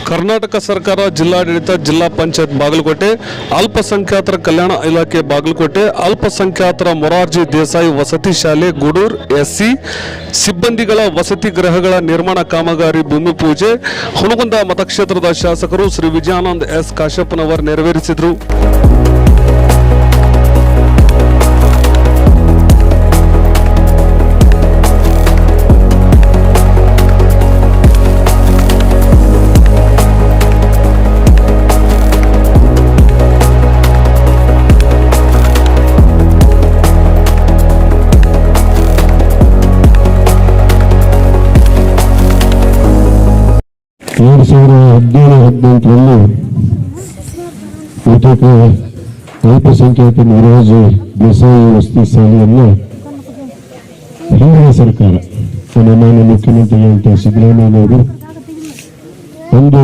ಕರ್ನಾಟಕ ಸರ್ಕಾರ ಜಿಲ್ಲಾಡಳಿತ ಜಿಲ್ಲಾ ಪಂಚಾಯತ್ ಬಾಗಲಕೋಟೆ ಅಲ್ಪಸಂಖ್ಯಾತರ ಕಲ್ಯಾಣ ಇಲಾಖೆ ಬಾಗಲಕೋಟೆ ಅಲ್ಪಸಂಖ್ಯಾತರ ಮೊರಾರ್ಜಿ ದೇಸಾಯಿ ವಸತಿ ಶಾಲೆ ಗೂಡೂರು ಎಸ್ಸಿ ಸಿಬ್ಬಂದಿಗಳ ವಸತಿ ಗೃಹಗಳ ನಿರ್ಮಾಣ ಕಾಮಗಾರಿ ಭೂಮಿ ಪೂಜೆ ಹುಣಗುಂದ ಮತಕ್ಷೇತ್ರದ ಶಾಸಕರು ಶ್ರೀ ವಿಜಯಾನಂದ ಎಸ್ ಕಾಶ್ಯಪ್ಪನವರು ನೆರವೇರಿಸಿದರು. ಬಹುತೇಕ ಅಲ್ಪಸಂಖ್ಯಾತ ಮೊರಾರ್ಜಿ ದೇಸಾಯಿ ವಸತಿ ಶಾಲೆಯನ್ನು ಹಿಂದಿನ ಸರ್ಕಾರ ಮಾನ್ಯ ಮುಖ್ಯಮಂತ್ರಿಗಳಂತ ಸಿದ್ದರಾಮಯ್ಯನವರು ಒಂದು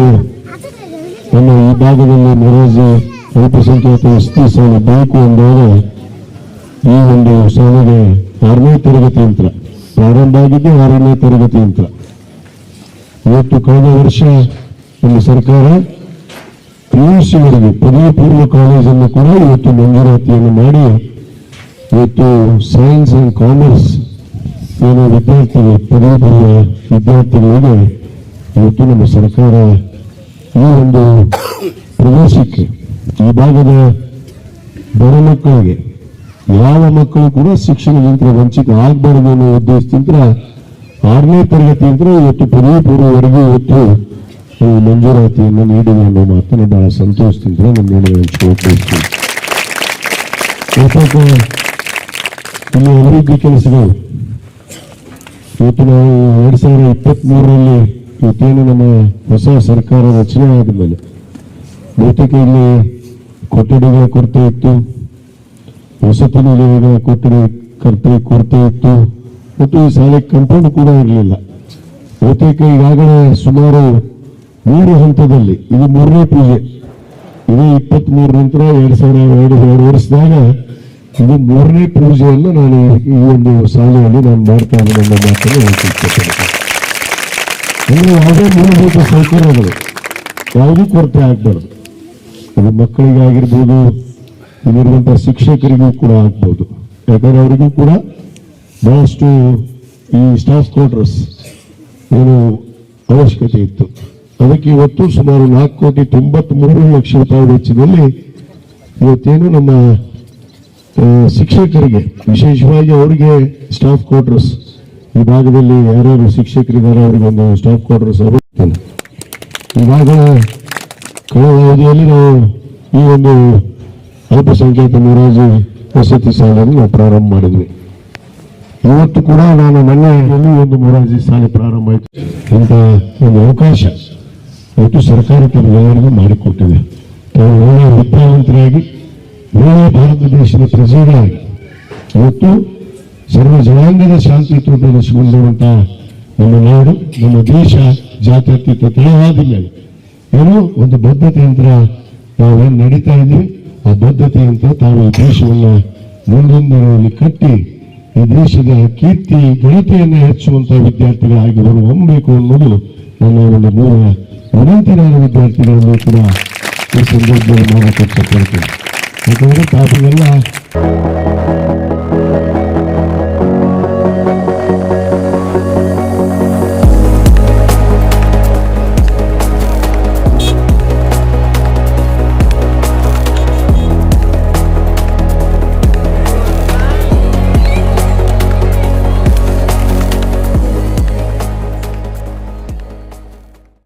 ನಮ್ಮ ಈ ಭಾಗದಲ್ಲಿ ಮೊರಾರ್ಜಿ ಅಲ್ಪಸಂಖ್ಯಾತ ವಸತಿ ಶಾಲೆ ಬೇಕು ಅಂದಾಗ ಈ ಒಂದು ಶಾಲೆಗೆ 6ನೇ ತರಗತಿ ಯಂತ್ರ ಪ್ರಾರಂಭ ಆಗಿದ್ದು 6ನೇ ತರಗತಿ ಯಂತ್ರ. ಇವತ್ತು ಕಳೆದ ವರ್ಷ ನಮ್ಮ ಸರ್ಕಾರ PUCವರೆಗೆ ಪದವಿ ಪೂರ್ವ ಕಾಲೇಜನ್ನು ಕೂಡ ಇವತ್ತು ಮಂಜೂರಾತಿಯನ್ನು ಮಾಡಿ ಇವತ್ತು ಸೈನ್ಸ್ ಅಂಡ್ ಕಾಮರ್ಸ್ ಏನೋ ವಿದ್ಯಾರ್ಥಿಗಳು ಪದವಿ ಪೂರ್ವ ವಿದ್ಯಾರ್ಥಿಗಳಿಗೆ ಇವತ್ತು ನಮ್ಮ ಸರ್ಕಾರ ಈ ಒಂದು ಪ್ರದೇಶಕ್ಕೆ ಈ ಭಾಗದ ಬಡ ಮಕ್ಕಳಿಗೆ ಯಾವ ಮಕ್ಕಳು ಕೂಡ ಶಿಕ್ಷಣದಿಂದ ವಂಚಿತ ಆಗಬಾರದು ಅನ್ನೋ ಉದ್ದೇಶದಿಂದ 6ನೇ ತರಗತಿಯಿಂದ ಇವತ್ತು ಪದವಿ ಪೂರ್ವವರೆಗೂ ಇವತ್ತು ಮಂಜೂರಾತಿಯನ್ನು ನೀಡಿದೆ ಅನ್ನೋ ಮಾತನ್ನು ಬಹಳ ಸಂತೋಷದಿಂದ ನಮ್ಮ ಹಂಚಿಕೊಳ್ಳುತ್ತೀನಿ. ಇಲ್ಲಿ ಅಭಿವೃದ್ಧಿ ಕೆಲಸಗಳು ಇವತ್ತು ನಾವು 2023ರಲ್ಲಿ ಇವತ್ತೇನು ನಮ್ಮ ಹೊಸ ಸರ್ಕಾರ ರಚನೆ ಆದ ಮೇಲೆ ಬಹುತೇಕ ಇಲ್ಲಿ ಕೊಠಡಿಗಳ ಕೊರತೆ ಇತ್ತು, ವಸತಿ ನಿಲಯಗಳ ಕೊರತೆ ಇತ್ತು ಮತ್ತು ಈ ಶಾಲೆ ಕಂಪೌಂಡ್ ಕೂಡ ಇರಲಿಲ್ಲ. ಬಹುತೇಕ ಈಗಾಗಲೇ ಸುಮಾರು 3 ಹಂತದಲ್ಲಿ ಇದು 3ನೇ ಪೂಜೆ. ಇದು 23 ನಂತರ 2002 ವರ್ಷದಾಗ ಇದು 3ನೇ ಪೂಜೆಯನ್ನು ನಾನು ಈ ಒಂದು ಶಾಲೆಯಲ್ಲಿ ನಾನು ಮಾಡ್ತಾ ಇದ್ದೇನೆ ಅನ್ನೋ ಮಾತನ್ನು ಹೇಳ್ತಿರ್ತೇನೆ. ಅಂದರೆ ಯಾವುದೇ ಮೂಲಭೂತ ಸೌಕರ್ಯಗಳು ಯಾವುದೂ ಕೊರತೆ ಆಗಬಾರ್ದು. ಇದು ಮಕ್ಕಳಿಗಾಗಿರ್ಬೋದು, ಇಲ್ಲಿರುವಂಥ ಶಿಕ್ಷಕರಿಗೂ ಕೂಡ ಆಗ್ಬೋದು. ಯಾಕಂದ್ರೆ ಅವರಿಗೂ ಕೂಡ ಬಹಳಷ್ಟು ಈ ಸ್ಟಾಫ್ ಕ್ವಾರ್ಟರ್ಸ್ ಏನು ಅವಶ್ಯಕತೆ ಇತ್ತು. ಅದಕ್ಕೆ ಇವತ್ತು ಸುಮಾರು 4,93,00,000 ವೆಚ್ಚದಲ್ಲಿ ಇವತ್ತೇನು ನಮ್ಮ ಶಿಕ್ಷಕರಿಗೆ ವಿಶೇಷವಾಗಿ ಅವರಿಗೆ ಸ್ಟಾಫ್ ಕ್ವಾರ್ಟರ್ಸ್ ಈ ಭಾಗದಲ್ಲಿ ಯಾರ್ಯಾರು ಶಿಕ್ಷಕರಿದ್ದಾರೆ ಅವರಿಗೆ ಒಂದು ಸ್ಟಾಫ್ ಕ್ವಾರ್ಟರ್ಸ್ ಆಗುತ್ತೇನೆ. ಈಗಾಗಲೇ ಕಳೆದ ಅವಧಿಯಲ್ಲಿ ನಾವು ಈ ಒಂದು ಅಲ್ಪಸಂಖ್ಯಾತ ಮೊರಾರ್ಜಿ ವಸತಿ ಶಾಲೆಯನ್ನು ನಾವು ಪ್ರಾರಂಭ ಮಾಡಿದ್ವಿ. ಇವತ್ತು ಕೂಡ ನಾನು ಮೊನ್ನೆಯಲ್ಲಿ ಒಂದು ಮೊರಾರ್ಜಿ ಶಾಲೆ ಪ್ರಾರಂಭ ಆಯಿತು. ಇಂಥ ಒಂದು ಅವಕಾಶ ಇವತ್ತು ಸರ್ಕಾರ ತಮಗೆಲ್ಲರಿಗೂ ಮಾಡಿಕೊಟ್ಟಿದೆ. ತಾವು ಒಳ್ಳೆಯ ವಿದ್ಯಾವಂತರಾಗಿ ಒಳ್ಳೆಯ ಭಾರತ ದೇಶದ ಪ್ರಜೆಗಳಾಗಿ ಇವತ್ತು ಸರ್ವ ಜನಾಂಗದ ಶಾಂತಿಯುತ ಬೆಳೆಸಿಕೊಂಡಿರುವಂತಹ ನಮ್ಮ ನಾಡು, ನಮ್ಮ ದೇಶ ಜಾತ್ಯತೀತ ತಳವಾದ ಮೇಲೆ ಏನೋ ಒಂದು ಬದ್ಧತೆಯಂತ್ರ ನಾವೇನು ನಡೀತಾ ಇದ್ದೀವಿ. ಆ ಬದ್ಧತೆಯಂತ್ರ ತಾವು ಈ ದೇಶವನ್ನು ಮುಂದೊಂದರಲ್ಲಿ ಕಟ್ಟಿ ಈ ದೇಶದ ಕೀರ್ತಿ ಘನತೆಯನ್ನು ಹೆಚ್ಚುವಂತಹ ವಿದ್ಯಾರ್ಥಿಗಳಾಗಿ ಹೊರಹೊಮ್ಮಬೇಕು ಅನ್ನೋದು ನನ್ನ ಒಂದು ಮೂಲ ವಿನಂತಿ. ನಾನು ವಿದ್ಯಾರ್ಥಿಗಳನ್ನು ಕೂಡ ಈ ಸಂದರ್ಭದಲ್ಲಿ ಮಾಡಕ್ಕೆ ಇಷ್ಟಪಡ್ತೇನೆ. ಯಾಕಂದರೆ ತಾವೆಲ್ಲ